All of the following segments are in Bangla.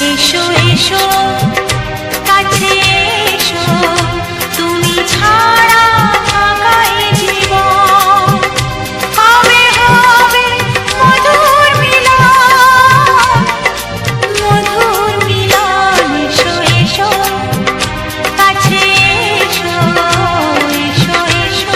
এসো এসো কাছে এসো, তুমি ছাড়া ফাঁকা এ জীবন। হবে হবে মধুর মিলন, মধুর মিলন। এসো এসো কাছে এসো, এসো এসো।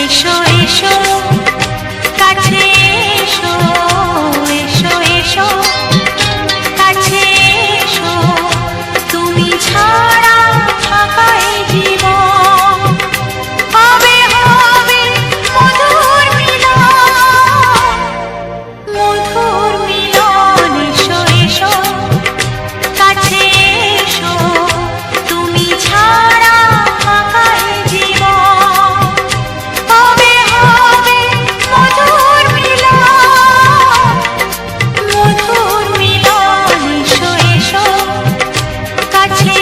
এসো এসো কাছে এসো, এসো এসো কাছে এসো, তুমি ছাড়া ফাঁকা এ জীবন। হবে হবে মধুর মিলন, মধুর মিলন। এসো এসো কাছে এসো, তুমি ছাড়া ফাঁকা এ জীবন। হবে হবে মধুর মিলন, মধুর মিলন। এসো এসো কাছে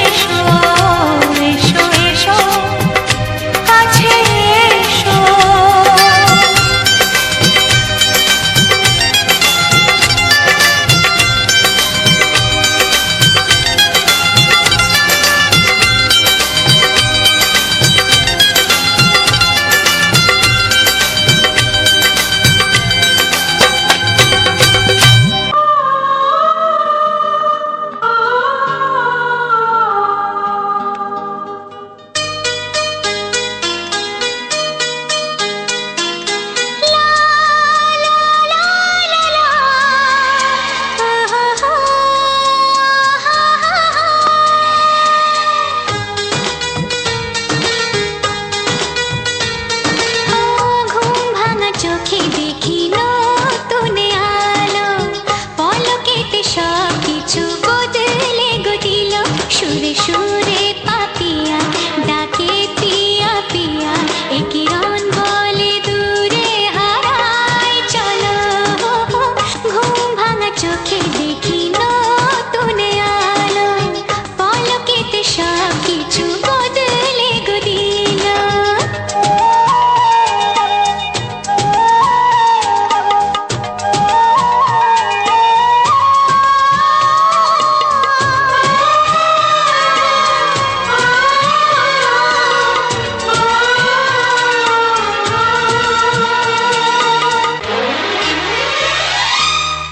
এসো, এসো এসো কাছে এসো। চোখে দেখি নতুন আলো, পলকেতে সব কিছু বদলে গো দিল। সুরে সুরে পাপিয়া ডাকে পিয়া পিয়া, এ কিরণ বলে দূরে হারায় চলো। ঘুম ভাঙা চোখে দেখি নতুন আলো, পলকেতে সব কিছু বদলে গো দিল।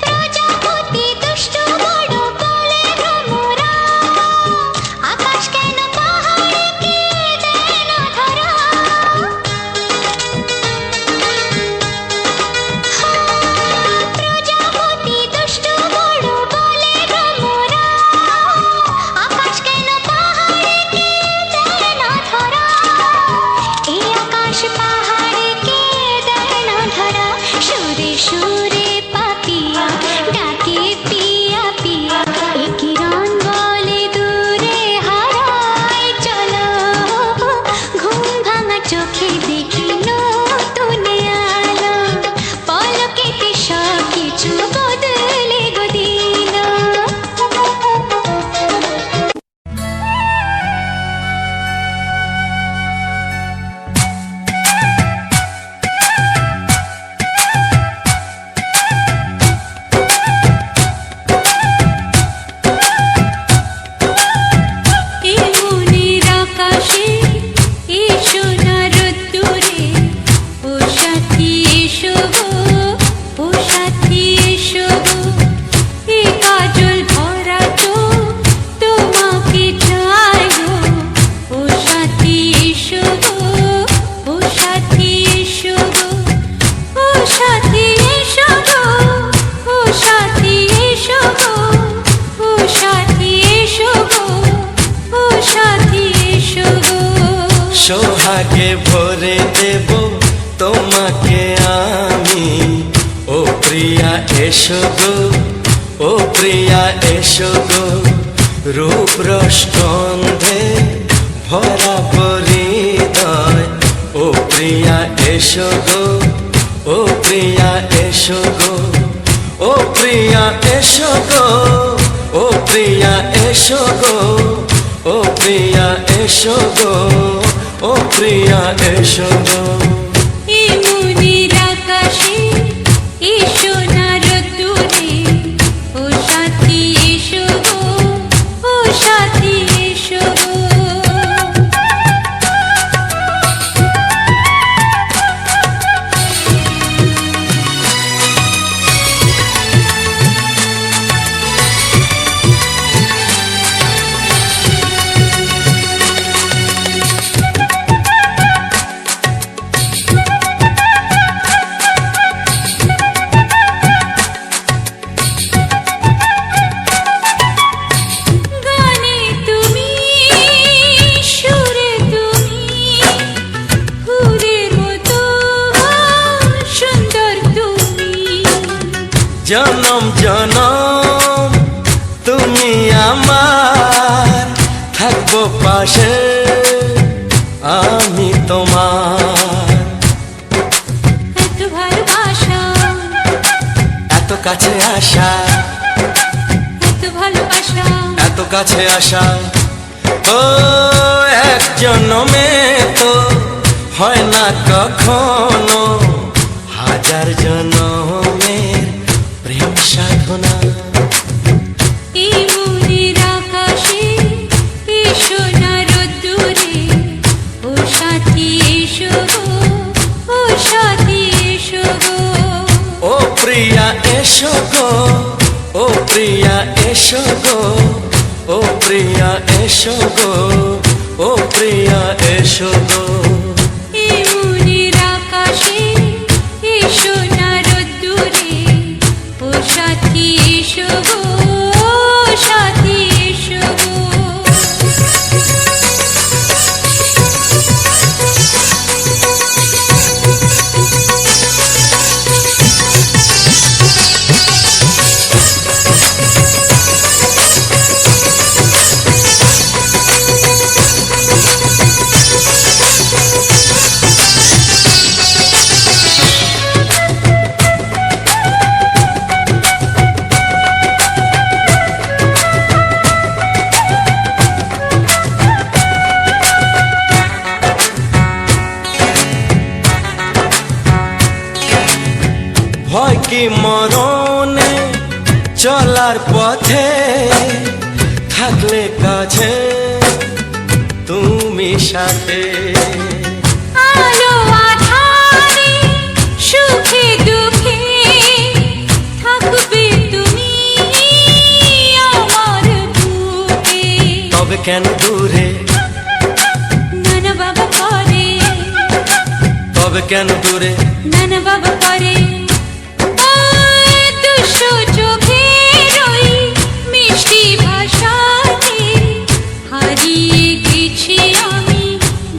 প্রজাপতি দুষ্ট বড় বলে ভ্রমরা, আকাশ কেন পাহাড়কে দেয় না ধরা। প্রজাপতি দুষ্ট বড় বলে ভ্রমরা, আকাশ কেন পাহাড়কে দেয় না ধরা। এই আকাশ পাহাড়কে দেয় না ধরা। সুরে সুরে পাপিয়া ডাকে পিয়া পিয়া, এ কিরণ বলে দূরে হারায় চলো। ঘুম ভাঙা চোখে দেখি নতুন আলো, পলকেতে সব কিছু বদলে গো দিল। সোহাগে ভরে দেব তোমাকে আমি। ও প্রিয়া এসো গো, ও প্রিয়া এসো গো, রূপ রস গন্ধে ভরা পরিদয়। ও প্রিয়া এসো গো, ও প্রিয়া এসো গো, ও প্রিয়া এসো গো, ও প্রিয়া এসো গো, ও প্রিয়া এসো গো, ও প্রিয়া এসো গো। এই মনের আকাশে এসো না রোদ্দুরে, ও সাথী এসো গো, ও সাথী এসো গো। গানে তুমি, সুরে তুমি, ফুলের মতো সুন্দর তুমি। জনম জনম তুমি আমার, থাকবো পাশে আমি তোমার। এত ভালোবাসা, এত কাছে আসা, এত ভালোবাসা, এত কাছে আসা, ও এক জন্মে তো হয় না কখনো, হাজার জন্মের প্রেম সাধনা। এই মনের আকাশে এসো না রোদ্দুরে, ও সাথী এসো গো, ও সাথী এসো গো। ও প্রিয়া এসো গো, ও প্রিয়া এসো গো, ও প্রিয়া এসো গো, ও প্রিয়া এসো গো। এই মনের আকাশে এসো না রোদ্দুরে, ও সাথী এসো গো, ও সাথী এসো গো। ভয় কি মরণে চলার পথে, থাকলে কাছে তুমি সাথে। আলো আঁধারে, সুখে দুঃখে, থাকবে তুমি আমার বুকে। তবে কেন দূরে, নানা বাবা করে, তবে কেন দূরে, নানা বাবা করে। ওই দুষ্টু চোখের ওই মিষ্টি ভাষাতে হারিয়ে গেছি আমি,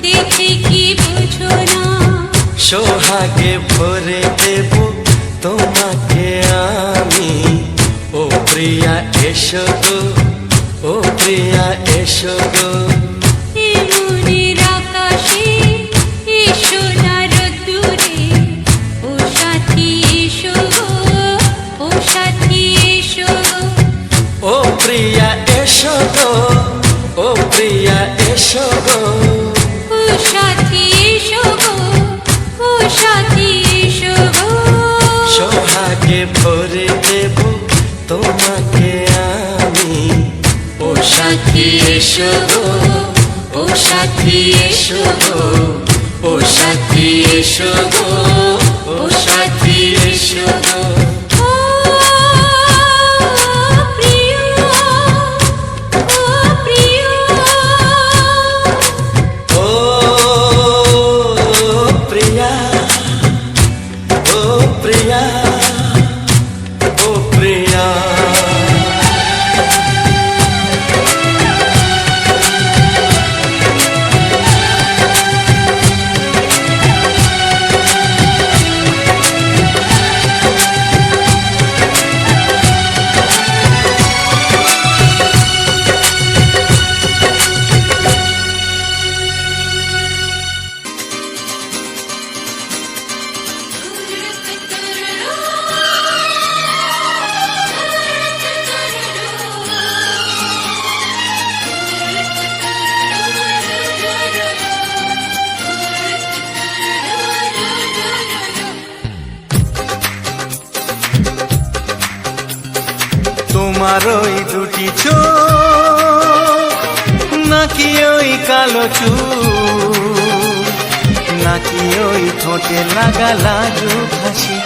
দেখে কি বোঝো না। সোহাগে ভরে দেব তোমাকে আমি। ও প্রিয়া এসো গো, ও প্রিয়া এসো গো। এই মনের আকাশে এসো না রোদ্দুরে, ও সাথী এসো গো, ও সাথী এসো গো। ও প্রিয়া এসো গো, ও প্রিয়া এসো গো। ও সাথী এসো গো, ও সাথী এসো গো। সোহাগে ভরে দেব তোমাকে আমি। ও সাথী এসো গো, ও সাথী এসো গো, ও সাথী এসো গো, ও সাথী এসো গো। ও প্রিয়, ও প্রিয়, ও প্রিয়া, ও প্রিয়া, ও প্রিয়া। তোমার ওই দুটি চোখ নাকি ওই কালো চুল, নাকি ওই ঠোঁটে লাগা লাজুক হাসি,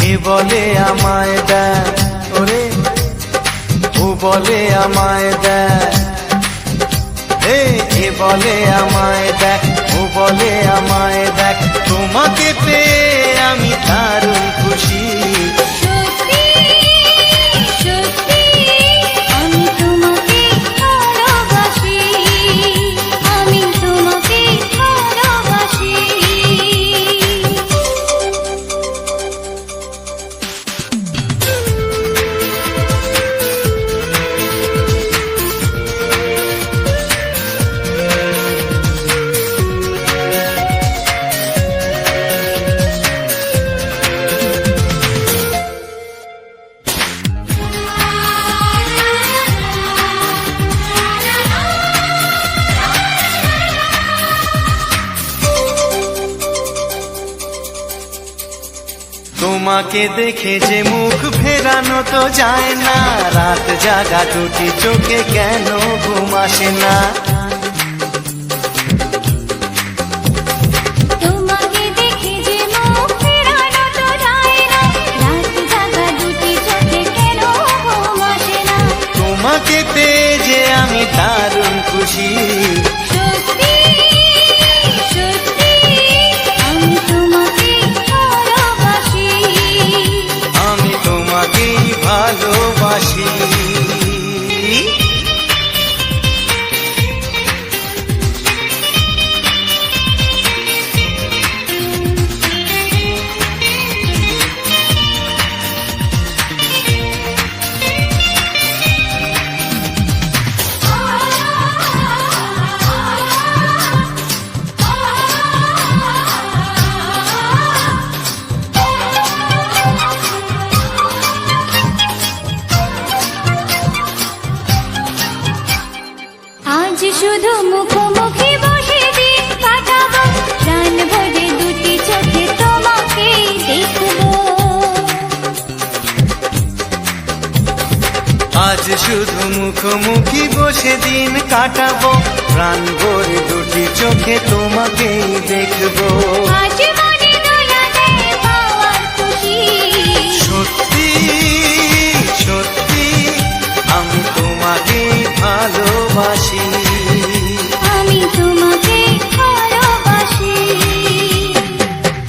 এ বলে আমায় দেখ ওরে, ও বলে আমায় দেখ, এ বলে আমায় দেখ, ও বলে আমায় দেখ, তোমাকে পেয়ে আমি দারুণ খুশি। সত্যি সত্যি আমি তোমাকে ভালোবাসি, আমি তোমাকে ভালোবাসি। তোমাকে দেখে যে মুখ ফেরানো তো যায় না, রাত জাগা দুটি চোখে কেন ঘুম আসে না। তোমাকে দেখে যে মুখ ফেরানো তো যায় না, রাত জাগা দুটি চোখে কেন ঘুম আসে না। তোমাকে পেয়ে যে আমি দারুণ খুশি। সত্যি সত্যি আমি তোমাকে ভালোবাসি, আমি তোমাকেই ভালোবাসি। আজ শুধু মুখোমুখি বসে দিন কাটাবো, প্রাণ ভরে দুটি চোখে তোমাকে দেখবো। আজ শুধু মুখোমুখি বসে দিন কাটাবো, প্রাণ ভরে দুটি চোখে তোমাকেই দেখবো। আজ মনে দোলা দেয় পাওয়ার খুশি। সত্যি সত্যি আমি তোমাকেই ভালোবাসি। আমি তোমাকে ভালোবাসি।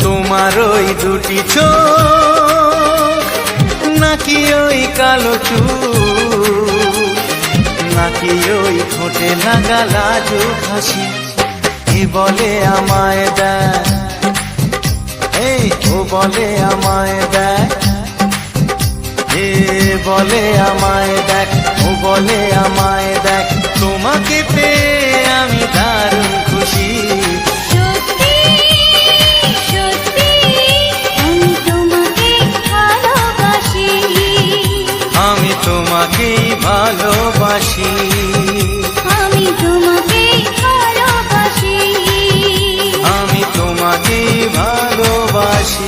তোমার ওই দুটি চোখ নাকি ওই কালো চুল, নাকি ওই ঠোঁটে লাগা লাজুক হাসি, এ বলে আমায় দেখ, এই ও বলে আমায় দেখ, এ বলে আমায় দেখ, ও বলে আমায় দেখ, তোমাকে পেয়ে আমি দারুণ খুশি। সত্যি সত্যি আমি তোমাকে ভালোবাসি, আমি তোমাকেই ভালোবাসি। আমি তোমাকে ভালোবাসি, আমি তোমাকেই ভালোবাসি।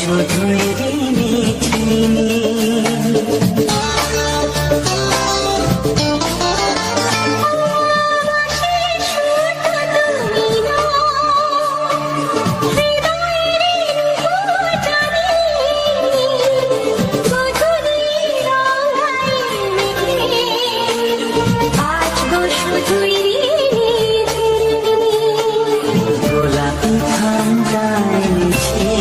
শুধুই রিমিঝিমি। গোলাপি ঠান্ডায় মিছে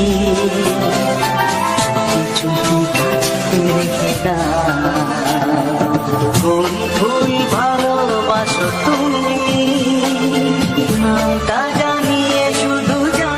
চুপি চুপি রেখে দাও। কোন ফুল ভালোবাসো তুমি, নামটা জানিয়ে শুধু যাও।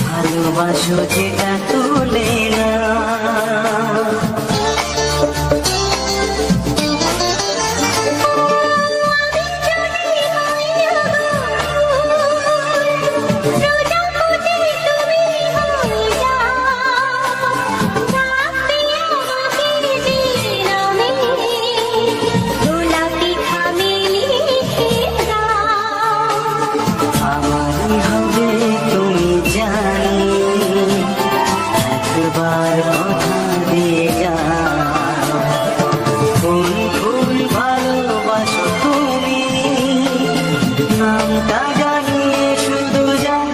ভালোবাসো যেটা তুলে না, আমারই হবে তুমি জানি, একবার কথা দিয়ে যাও। কোন ফুল ভালোবাসো তুমি, নামটা জানিয়ে শুধু যাও।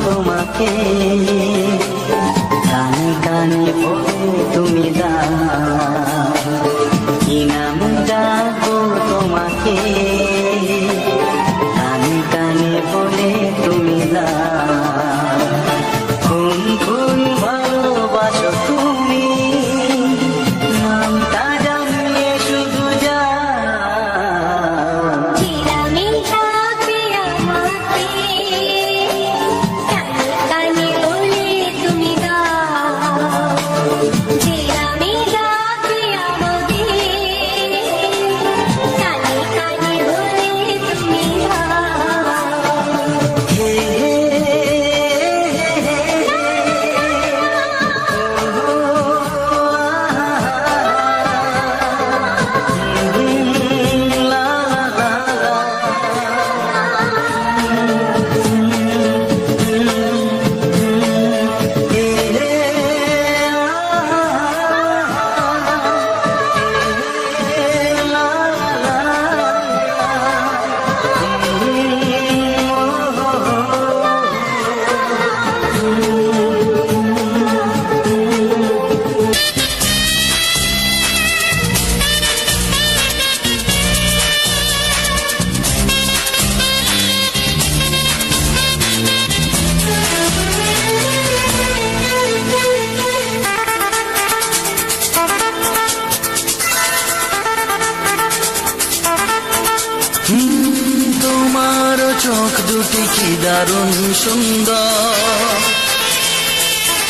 তোমাকে কানে কানে বলে তুমি দাও। কি নামে ডাকবো তোমাকে, কানে কানে বলে তুমি দাও। কোন ফুল ভালোবাসো তুমি, নামটা জানিয়ে শুধু যাও। তোমার চোখ দুটি কি দারুণ সুন্দর,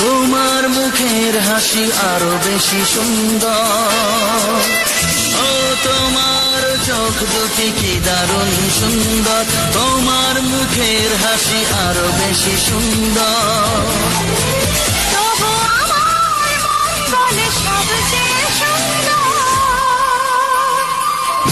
তোমার মুখের হাসি আরো বেশি সুন্দর। ও তোমার চোখ দুটি কি দারুণ সুন্দর, তোমার মুখের হাসি আরো বেশি সুন্দর। তবু আমার মন বলে সবচেয়ে সুন্দর,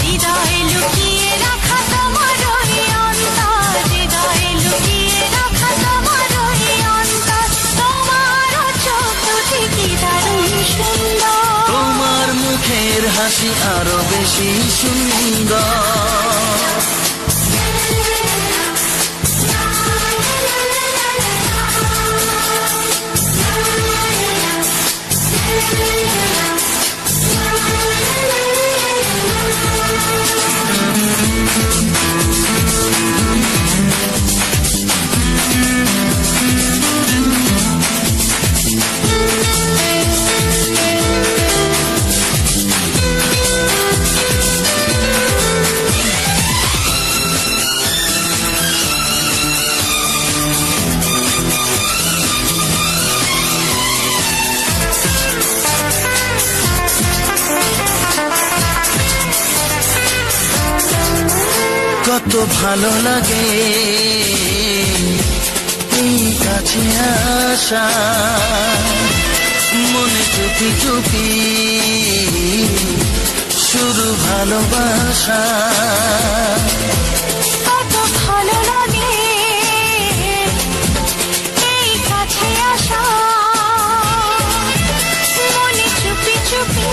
হৃদয়ে লুকিয়ে রাখা তোমার ওই অন্তর, হৃদয়ে লুকিয়ে রাখা তোমার ওই অন্তর। তোমার চোখ দুটি কি দারুণ সুন্দর, তোমার মুখের হাসি আরো বেশি সুন্দর। কত ভালো লাগে এই কাছে আসা, মনে চুপি চুপি শুরু ভালোবাসা। কত ভালো লাগে এই কাছে আসা, মনে চুপি চুপি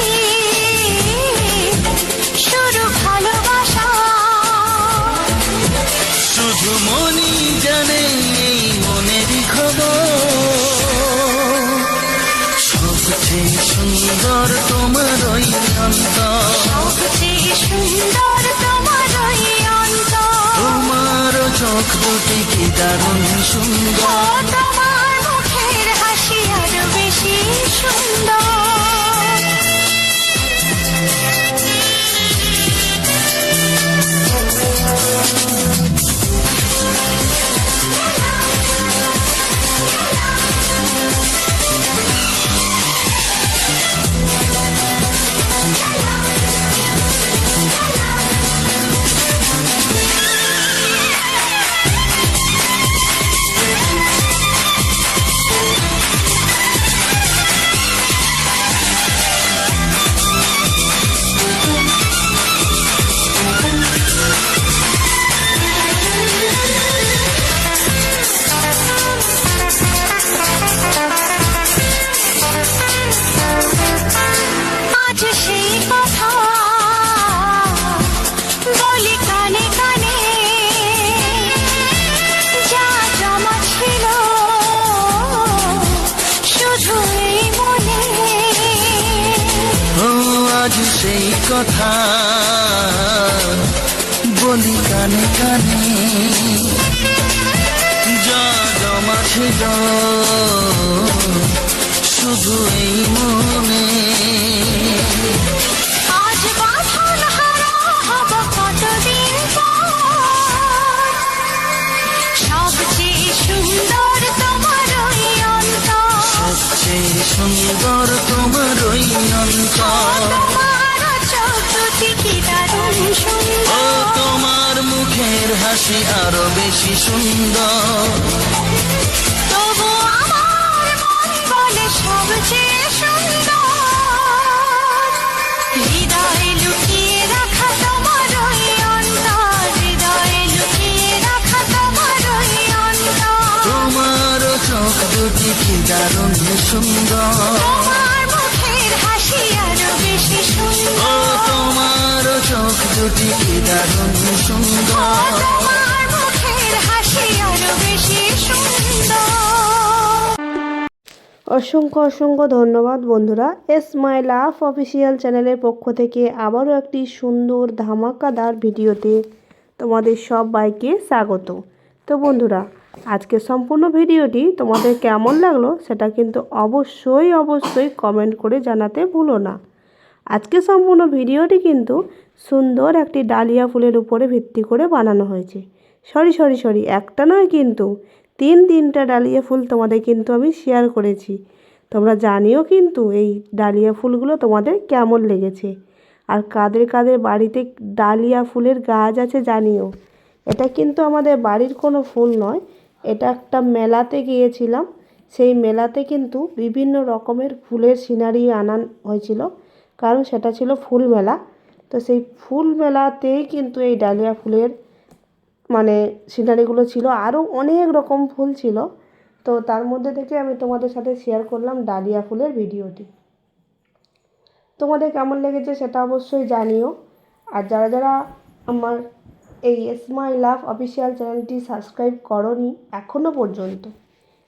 শুরু ভালোবাসা। শুধু মনই জানে এই মনেরই খবর, সবচেয়ে সুন্দর তোমার ওই অন্তর, সবচেয়ে সুন্দর তোমার ওই অন্তর। তোমার চোখ দুটি কি দারুণ সুন্দর, তোমার মুখের হাসি আরো বেশি সুন্দর। আজ সেই কথা বলি কানে কানে, যা জমা ছিল শুধু এই মনে। ও আজ সেই কথা বলি কানে কানে, যা জমা ছিল শুধু এই মনে। আজ বাঁধন হারা হব কতদিন পর, সবচেয়ে সুন্দর তোমার ওই অন্তর, সবচেয়ে সুন্দর তোমার ওই অন্তর। তোমার চোখ দুটি কি দারুণ ও সুন্দর, তোমার মুখের হাসি আরো বেশি সুন্দর। তবু আমার মন বলে সবচেয়ে সুন্দর, হৃদয়ে লুকিয়ে রাখা তোমার ওই অন্তর, হৃদয়ে লুকিয়ে রাখা তোমার ওই অন্তর। তোমার চোখ দুটি কি দারুণ সুন্দর, তোমার মুখের হাসি আরো বেশি ও সুন্দর, তোমার চোখ দুটি কি দারুণ সুন্দর। তোমার মুখের হাসি আরো বেশি সুন্দর। অসংখ্য অসংখ্য ধন্যবাদ বন্ধুরা। এস মাই লাভ অফিসিয়াল চ্যানেলের পক্ষ থেকে আবারও একটি সুন্দর ধামাকাদার ভিডিওতে তোমাদের সবাইকে স্বাগত। তো বন্ধুরা, আজকে সম্পূর্ণ ভিডিওটি তোমাদের কেমন লাগলো সেটা কিন্তু অবশ্যই কমেন্ট করে জানাতে ভুলো না। আজকে সম্পূর্ণ ভিডিওটি কিন্তু সুন্দর একটি ডালিয়া ফুলের উপরে ভিত্তি করে বানানো হয়েছে। সরি একটা নয়, কিন্তু তিনটা ডালিয়া ফুল তোমাদের কিন্তু আমি শেয়ার করেছি। তোমরা জানিও কিন্তু এই ডালিয়া ফুলগুলো তোমাদের কেমন লেগেছে। আর কাদের কাদের বাড়িতে ডালিয়া ফুলের গাছ আছে জানিও। এটা কিন্তু আমাদের বাড়ির কোনো ফুল নয়, এটা একটা মেলাতে গিয়েছিলাম, সেই মেলাতে কিন্তু বিভিন্ন রকমের ফুলের সিনারি আনা হয়েছিল, কারণ সেটা ছিল ফুল মেলা। তো সেই ফুল মেলাতেই কিন্তু এই ডালিয়া ফুলের মানে সিনারিগুলো ছিল, আরও অনেক রকম ফুল ছিল। তো তার মধ্যে থেকে আমি তোমাদের সাথে শেয়ার করলাম ডালিয়া ফুলের ভিডিওটি। তোমাদের কেমন লেগেছে সেটা অবশ্যই জানিও। আর যারা যারা আমার এই স্মাইল লাভ অফিসিয়াল চ্যানেলটি সাবস্ক্রাইব করোনি এখনও পর্যন্ত,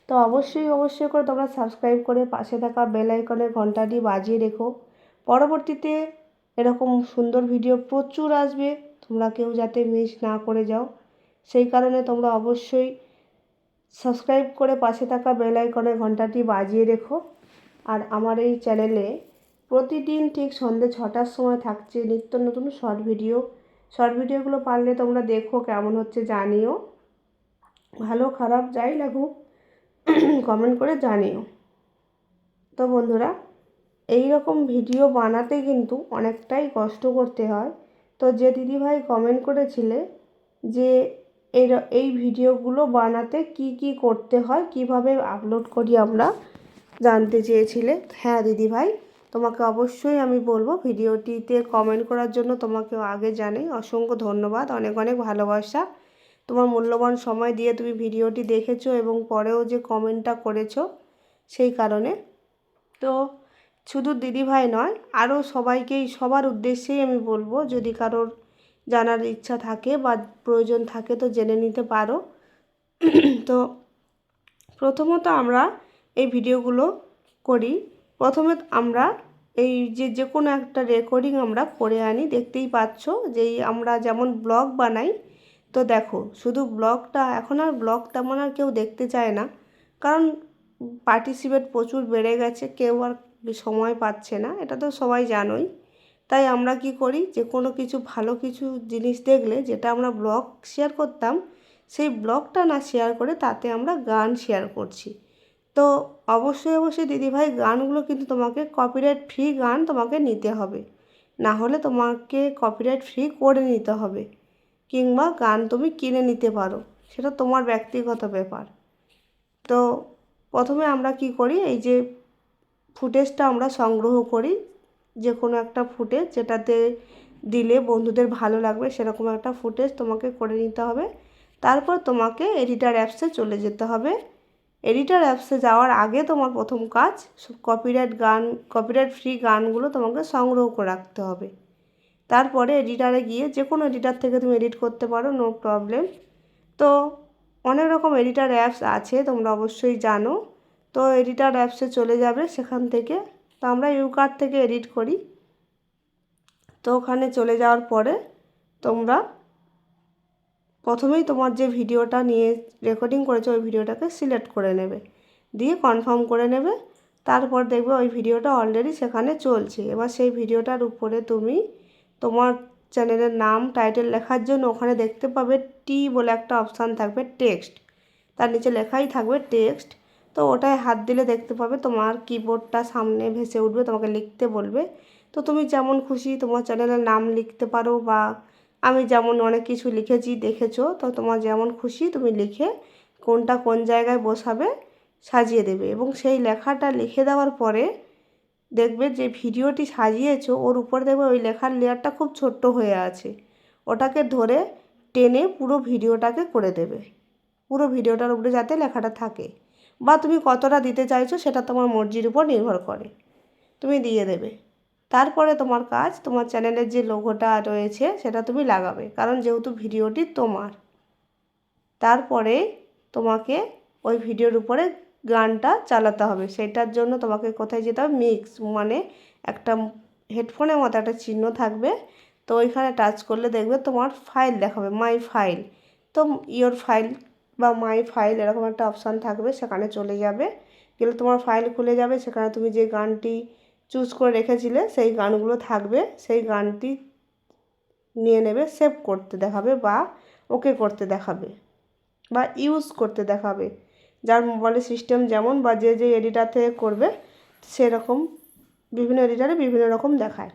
তো অবশ্যই করে তোমরা সাবস্ক্রাইব করে পাশে থাকা বেল আইকনের ঘন্টাটি বাজিয়ে রেখো। পরবর্তীতে এরকম সুন্দর ভিডিও প্রচুর আসবে, তোমরা কেউ যাতে মিস না করে যাও, সেই কারণে তোমরা অবশ্যই সাবস্ক্রাইব করে পাশে থাকা বেল আইকনের ঘন্টাটি বাজিয়ে রেখো। আর আমার এই চ্যানেলে প্রতিদিন ঠিক সন্ধ্যে 6টার সময় থাকছে নিত্য নতুন শর্ট ভিডিওগুলো পারলে তোমরা দেখো, কেমন হচ্ছে জানিও, ভালো খারাপ যাই লাগুক কমেন্ট করে জানিও। তো বন্ধুরা, এই রকম ভিডিও বানাতে কিন্তু অনেকটাই কষ্ট করতে হয়। তো যে দিদিভাই কমেন্ট করেছিলে যে এই ভিডিওগুলো বানাতে কি কি করতে হয়, কিভাবে আপলোড করি আমরা, জানতে চেয়েছিলে। হ্যাঁ দিদিভাই, তোমাকে অবশ্যই আমি বলবো, ভিডিওটিতে কমেন্ট করার জন্য তোমাকে আগে জানাই অসংখ্য ধন্যবাদ, অনেক অনেক ভালোবাসা। তোমার মূল্যবান সময় দিয়ে তুমি ভিডিওটি দেখেছো এবং পরেও যে কমেন্টটা করেছো সেই কারণে। তো শুধু দিদিভাই নয়, আরও সবাইকেই, সবার উদ্দেশ্যেই আমি বলবো, যদি কারোর জানার ইচ্ছা থাকে বা প্রয়োজন থাকে তো জেনে নিতে পারো। তো প্রথমত আমরা এই ভিডিওগুলো করি, প্রথমে আমরা এই যে কোনো একটা রেকর্ডিং আমরা করে আনি। দেখতেই পাচ্ছ যেই আমরা যেমন ব্লগ বানাই, তো দেখো শুধু ব্লগটা, এখন আর ব্লগ তেমন আর কেউ দেখতে চায় না, কারণ পার্টিসিপেট প্রচুর বেড়ে গেছে, কেউ আর সময় পাচ্ছে না, এটা তো সবাই জানোই। তাই আমরা কি করি, যে কোনো কিছু ভালো কিছু জিনিস দেখলে যেটা আমরা ব্লগ শেয়ার করতাম, সেই ব্লগটা না শেয়ার করে তাতে আমরা গান শেয়ার করছি। তো অবশ্যই দিদিভাই, গানগুলো কিন্তু তোমাকে কপিরাইট ফ্রি গান তোমাকে নিতে হবে, না হলে তোমাকে কপিরাইট ফ্রি করে নিতে হবে, কিংবা গান তুমি কিনে নিতে পারো, সেটা তোমার ব্যক্তিগত ব্যাপার। তো প্রথমে আমরা কি করি, এই যে ফুটেজটা আমরা সংগ্রহ করি, যে কোনো একটা ফুটেজ যেটাতে দিলে বন্ধুদের ভালো লাগবে, সেরকম একটা ফুটেজ তোমাকে করে নিতে হবে। তারপর তোমাকে এডিটার অ্যাপসে চলে যেতে হবে। এডিটার অ্যাপসে যাওয়ার আগে তোমার প্রথম কাজ, কপিরাইট ফ্রি গানগুলো তোমাকে সংগ্রহ করে রাখতে হবে। তারপরে এডিটারে গিয়ে, যে কোনো এডিটার থেকে তুমি এডিট করতে পারো, নো প্রবলেম। তো অনেক রকম এডিটার অ্যাপস আছে, তোমরা অবশ্যই জানো। তো এডিটার অ্যাপসে চলে যাবে, সেখান থেকে, তো আমরা ইউকার্ট থেকে এডিট করি। তো ওখানে চলে যাওয়ার পরে তোমরা প্রথমেই তোমার যে ভিডিওটা নিয়ে রেকর্ডিং করেছো ওই ভিডিওটাকে সিলেক্ট করে নেবে, দিয়ে কনফার্ম করে নেবে। তারপর দেখবে ওই ভিডিওটা অলরেডি সেখানে চলছে। এবার সেই ভিডিওটার উপরে তুমি তোমার চ্যানেলের নাম, টাইটেল লেখার জন্য ওখানে দেখতে পাবে টি বলে একটা অপশান থাকবে, টেক্সট, তার নিচে লেখাই থাকবে টেক্সট। তো ওটায় হাত দিলে দেখতে পাবে তোমার কিবোর্ডটা সামনে ভেসে উঠবে, তোমাকে লিখতে বলবে। তো তুমি যেমন খুশি তোমার চ্যানেলের নাম লিখতে পারো, বা আমি যেমন অনেক কিছু লিখেছি দেখেছো, তো তোমার যেমন খুশি তুমি লিখে কোনটা কোন জায়গায় বসাবে সাজিয়ে দেবে। এবং সেই লেখাটা লিখে দেওয়ার পরে দেখবে যে ভিডিওটি সাজিয়েছো ওর উপরে দেখবে ওই লেখার লেয়ারটা খুব ছোট্ট হয়ে আছে, ওটাকে ধরে টেনে পুরো ভিডিওটাকে করে দেবে, পুরো ভিডিওটার উপরে যাতে লেখাটা থাকে, বা তুমি কতটা দিতে চাইছো সেটা তোমার মর্জির উপর নির্ভর করে, তুমি দিয়ে দেবে। তারপরে তোমার কাজ, তোমার চ্যানেলের যে লোগোটা রয়েছে সেটা তুমি লাগাবে, কারণ যেহেতু ভিডিওটি তোমার। তারপরে তোমাকে ওই ভিডিওর উপরে গানটা চালাতে হবে, সেটার জন্য তোমাকে কোথায় যেতে হবে, মিক্স মানে একটা হেডফোনের মতো একটা চিহ্ন থাকবে, তো ওইখানে টাচ করলে দেখবে তোমার ফাইল দেখাবে, মাই ফাইল। তো ইয়োর ফাইল বা মাই ফাইল এরকম একটা অপশান থাকবে, সেখানে চলে যাবে, গেলে তোমার ফাইল খুলে যাবে, সেখানে তুমি যে গানটি চুজ করে রেখেছিলে সেই গানগুলো থাকবে, সেই গানটি নিয়ে নেবে, সেভ করতে দেখাবে বা ওকে করতে দেখাবে বা ইউজ করতে দেখাবে, যার মোবাইলের সিস্টেম যেমন বা যে এডিটার থেকে করবে সেরকম, বিভিন্ন এডিটারে বিভিন্ন রকম দেখায়।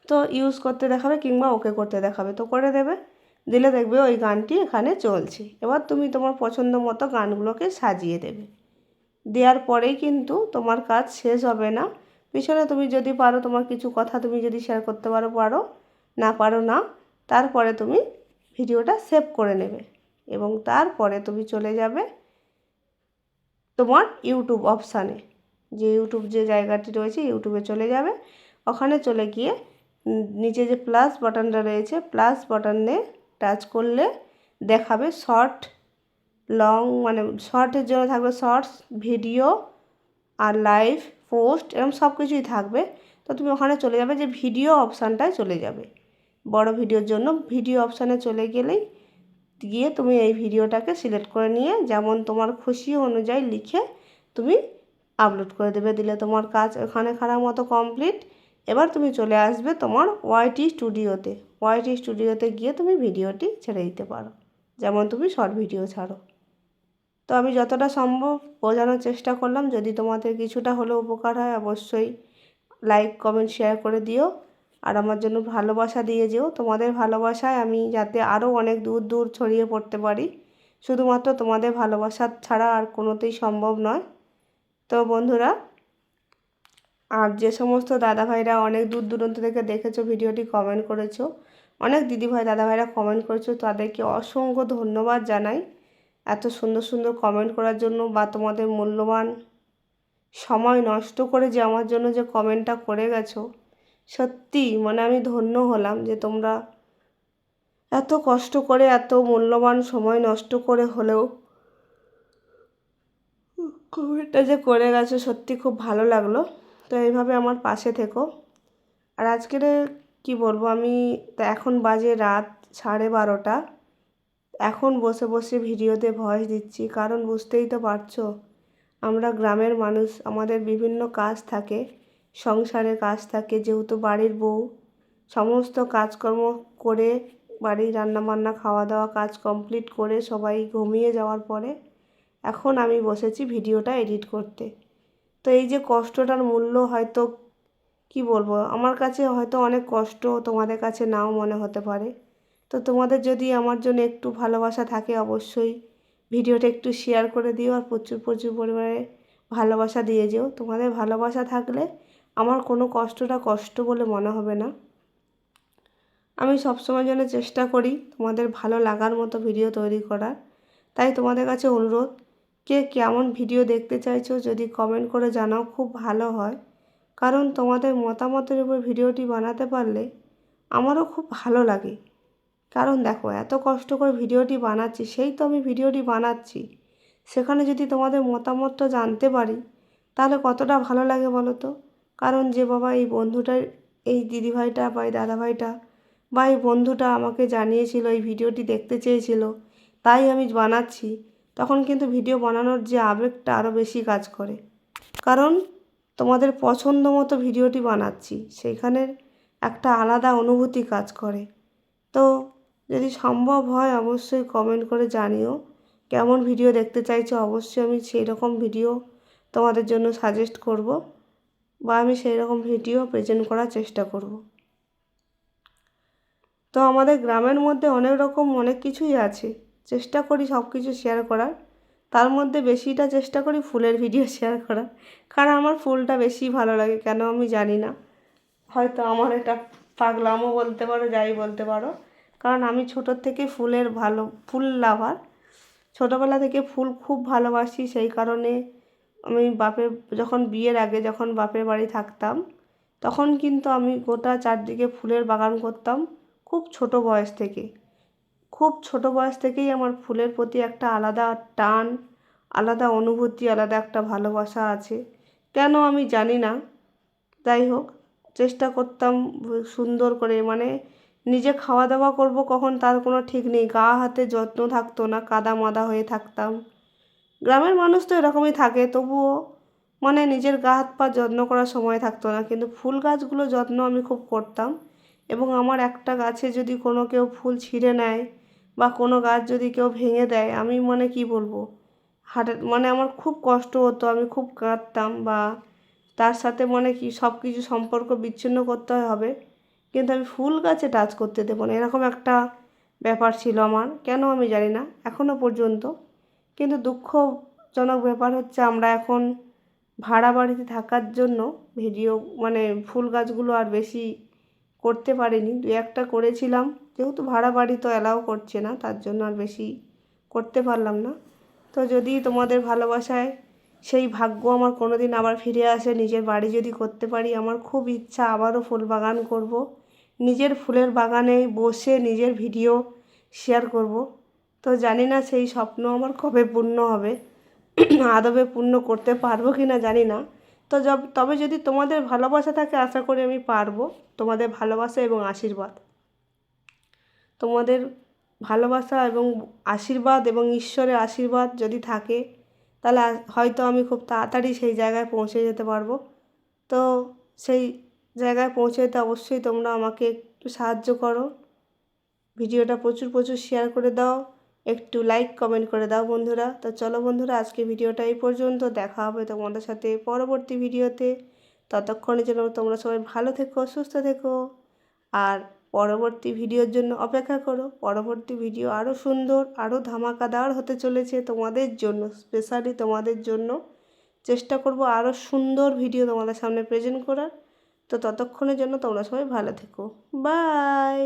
তো ইউজ করতে দেখাবে কিংবা ওকে করতে দেখাবে, তো করে দেবে। দিলে দেখবে ওই গানটি এখানে চলছে। এবার তুমি তোমার পছন্দ মতো গানগুলোকে সাজিয়ে দেবে। দেওয়ার পরেই কিন্তু তোমার কাজ শেষ হবে না। পিছনে তুমি যদি পারো, তোমার কিছু কথা তুমি যদি শেয়ার করতে পারো পারো, না পারো না। তারপরে তুমি ভিডিওটা সেভ করে নেবে এবং তারপরে তুমি চলে যাবে তোমার ইউটিউব অপশানে, যে ইউটিউব যে জায়গাটি রয়েছে ইউটিউবে চলে যাবে। ওখানে চলে গিয়ে নিচে যে প্লাস বাটনটা রয়েছে, প্লাস বাটনে টাচ করলে দেখাবে শর্ট, লং, মানে শর্টের জন্য থাকবে শর্টস, ভিডিও আর লাইভ, পোস্ট এরকম সব কিছুই থাকবে। তো তুমি ওখানে চলে যাবে, যে ভিডিও অপশানটায় চলে যাবে। বড় ভিডিওর জন্য ভিডিও অপশানে চলে গিয়ে তুমি এই ভিডিওটাকে সিলেক্ট করে নিয়ে যেমন তোমার খুশি অনুযায়ী লিখে তুমি আপলোড করে দেবে। দিলে তোমার কাজ ওখানে খারাপ মতো কমপ্লিট। এবার তুমি চলে আসবে তোমার ওয়াইটি স্টুডিওতে। ওয়াইটি স্টুডিওতে গিয়ে তুমি ভিডিওটি ছেড়ে দিতে পারো, যেমন তুমি শর্ট ভিডিও ছাড়ো। তো আমি যতটা সম্ভব বোঝানোর চেষ্টা করলাম। যদি তোমাদের কিছুটা হলেও উপকার হয় অবশ্যই লাইক, কমেন্ট, শেয়ার করে দিও। আর আমার জন্য ভালোবাসা দিয়ে যেও। তোমাদের ভালোবাসায় আমি যাতে আরও অনেক দূর দূর ছড়িয়ে পড়তে পারি, শুধুমাত্র তোমাদের ভালোবাসা ছাড়া আর কোনোতেই সম্ভব নয়। তো বন্ধুরা, আর যে সমস্ত দাদাভাইরা অনেক দূর দূরান্ত থেকে দেখেছো ভিডিওটি, কমেন্ট করেছো, অনেক দিদিভাই দাদাভাইরা কমেন্ট করেছো, তাদেরকে অসংখ্য ধন্যবাদ জানাই এত সুন্দর সুন্দর কমেন্ট করার জন্য, বা তোমাদের মূল্যবান সময় নষ্ট করে যে আমার জন্য যে কমেন্টটা করে গেছো। সত্যি মানে আমি ধন্য হলাম যে তোমরা এত কষ্ট করে, এত মূল্যবান সময় নষ্ট করে হলেও কমেন্টটা যে করে গেছো, সত্যি খুব ভালো লাগলো। তো এইভাবে আমার পাশে থেকো। আর আজকের কি বলবো, আমি তো এখন বাজে রাত 12:30। এখন বসে বসে ভিডিওতে ভয়েস দিচ্ছি, কারণ বুঝতেই তো পারছো আমরা গ্রামের মানুষ, আমাদের বিভিন্ন কাজ থাকে, সংসারের কাজ থাকে, যেহেতু বাড়ির বউ, সমস্ত কাজকর্ম করে বাড়ির রান্নাবান্না খাওয়া দাওয়া কাজ কমপ্লিট করে সবাই ঘুমিয়ে যাওয়ার পরে এখন আমি বসেছি ভিডিওটা এডিট করতে। তো এই যে কষ্টটার মূল্য হয়তো কি বলবো, আমার কাছে হয়তো অনেক কষ্ট, তোমাদের কাছে নাও মনে হতে পারে। তো তোমাদের যদি আমার জন্য একটু ভালোবাসা থাকে অবশ্যই ভিডিওটা একটু শেয়ার করে দিও, আর প্রচুর প্রচুর পরিমাণে ভালোবাসা দিয়ে যেও। তোমাদের ভালোবাসা থাকলে আমার কোনো কষ্টটা কষ্ট বলে মনে হবে না। আমি সবসময় যেন চেষ্টা করি তোমাদের ভালো লাগার মতো ভিডিও তৈরি করার। তাই তোমাদের কাছে অনুরোধ, কে কেমন ভিডিও দেখতে চাইছো যদি কমেন্ট করে জানাও, খুব ভালো হয়। কারণ তোমাদের মতামতের উপর ভিডিওটি বানাতে পারলে আমারও খুব ভালো লাগে। কারণ দেখো, এত কষ্ট করে ভিডিওটি বানাচ্ছি, সেই তো আমি ভিডিওটি বানাচ্ছি, সেখানে যদি তোমাদের মতামতটা জানতে পারি তাহলে কতটা ভালো লাগে বলো তো। কারণ যে বাবা এই বন্ধুটার, এই দিদিভাইটা বা এই দাদাভাইটা বা এই বন্ধুটা আমাকে জানিয়েছিল এই ভিডিওটি দেখতে চেয়েছিল, তাই আমি বানাচ্ছি, তখন কিন্তু ভিডিও বানানোর যে আবেগটা আরও বেশি কাজ করে। কারণ তোমাদের পছন্দ মতো ভিডিওটি বানাচ্ছি, সেইখানের একটা আলাদা অনুভূতি কাজ করে। তো যদি সম্ভব হয় অবশ্যই কমেন্ট করে জানিও কেমন ভিডিও দেখতে চাইছো। অবশ্যই আমি সেই রকম ভিডিও তোমাদের জন্য সাজেস্ট করব, বা আমি সেই রকম ভিডিও প্রেজেন্ট করার চেষ্টা করব। তো আমাদের গ্রামের মধ্যে অনেক রকম অনেক কিছুই আছে, চেষ্টা করি সব কিছু শেয়ার করার। তার মধ্যে বেশিটা চেষ্টা করি ফুলের ভিডিও শেয়ার করার, কারণ আমার ফুলটা বেশি ভালো লাগে, কেন আমি জানি না। হয়তো আমার এটা পাগলামও বলতে পারো, যাই বলতে পারো, কারণ আমি ছোটোর থেকে ফুল লাভার। ছোটোবেলা থেকে ফুল খুব ভালোবাসি, সেই কারণে আমি যখন বিয়ের আগে যখন বাপের বাড়ি থাকতাম, তখন কিন্তু আমি গোটা চারদিকে ফুলের বাগান করতাম। খুব ছোট বয়স থেকেই আমার ফুলের প্রতি একটা আলাদা টান, আলাদা অনুভূতি, আলাদা একটা ভালোবাসা আছে, কেন আমি জানি না। যাই হোক, চেষ্টা করতাম সুন্দর করে, মানে নিজে খাওয়া দাওয়া করব কখন তার কোনো ঠিক নেই, গা হাতে যত্ন থাকতো না, কাদা মাদা হয়ে থাকতাম। গ্রামের মানুষ তো এরকমই থাকে, তবুও মানে নিজের গা হাত পা যত্ন করার সময় থাকতো না, কিন্তু ফুল গাছগুলো যত্ন আমি খুব করতাম। এবং আমার একটা গাছে যদি কোনো কেউ ফুল ছিঁড়ে নেয় বা কোনো গাছ যদি কেউ ভেঙে দেয়, আমি মানে কি বলবো, মানে আমার খুব কষ্ট হতো, আমি খুব কাঁদতাম, বা তার সাথে মানে কি সব কিছু সম্পর্ক বিচ্ছিন্ন করতে হবে, কিন্তু আমি ফুল গাছে টাচ করতে দেবো না, এরকম একটা ব্যাপার ছিল আমার, কেন আমি জানি না এখনও পর্যন্ত। কিন্তু দুঃখজনক ব্যাপার হচ্ছে আমরা এখন ভাড়া বাড়িতে থাকার জন্য ভিডিও মানে ফুল গাছগুলো আর বেশি করতে পারিনি, দু একটা করেছিলাম, যেহেতু ভাড়া বাড়ি তো অ্যালাউ করছে না, তার জন্য আর বেশি করতে পারলাম না। তো যদি তোমাদের ভালোবাসায় সেই ভাগ্য আমার কোনো দিন আবার ফিরে আসে, নিজের বাড়ি যদি করতে পারি, আমার খুব ইচ্ছা আবারও ফুল বাগান করব, নিজের ফুলের বাগানে বসে নিজের ভিডিও শেয়ার করব। তো জানি না সেই স্বপ্ন আমার কবে পূর্ণ হবে, আদবে পূর্ণ করতে পারবো কি না জানি না। তো তবে যদি তোমাদের ভালোবাসা থাকে আশা করি আমি পারবো। তোমাদের ভালোবাসা এবং আশীর্বাদ, তোমাদের ভালোবাসা এবং আশীর্বাদ এবং ঈশ্বরের আশীর্বাদ যদি থাকে, তাহলে হয়তো আমি খুব তাড়াতাড়ি সেই জায়গায় পৌঁছে যেতে পারবো। তো সেই জায়গায় পৌঁছে যেতে অবশ্যই তোমরা আমাকে একটু সাহায্য করো, ভিডিওটা প্রচুর প্রচুর শেয়ার করে দাও, একটু লাইক কমেন্ট করে দাও বন্ধুরা। তো চলো বন্ধুরা, আজকে ভিডিওটা এই পর্যন্ত, দেখা হবে তোমাদের সাথে পরবর্তী ভিডিওতে। ততক্ষণের জন্য তোমরা সবাই ভালো থেকো, সুস্থ থেকো, আর পরবর্তী ভিডিওর জন্য অপেক্ষা করো। পরবর্তী ভিডিও আরও সুন্দর, আরও ধামাকাদার হতে চলেছে তোমাদের জন্য, স্পেশালি তোমাদের জন্য চেষ্টা করব আরও সুন্দর ভিডিও তোমাদের সামনে প্রেজেন্ট করার। তো ততক্ষণের জন্য তোমরা সবাই ভালো থেকো, বাই।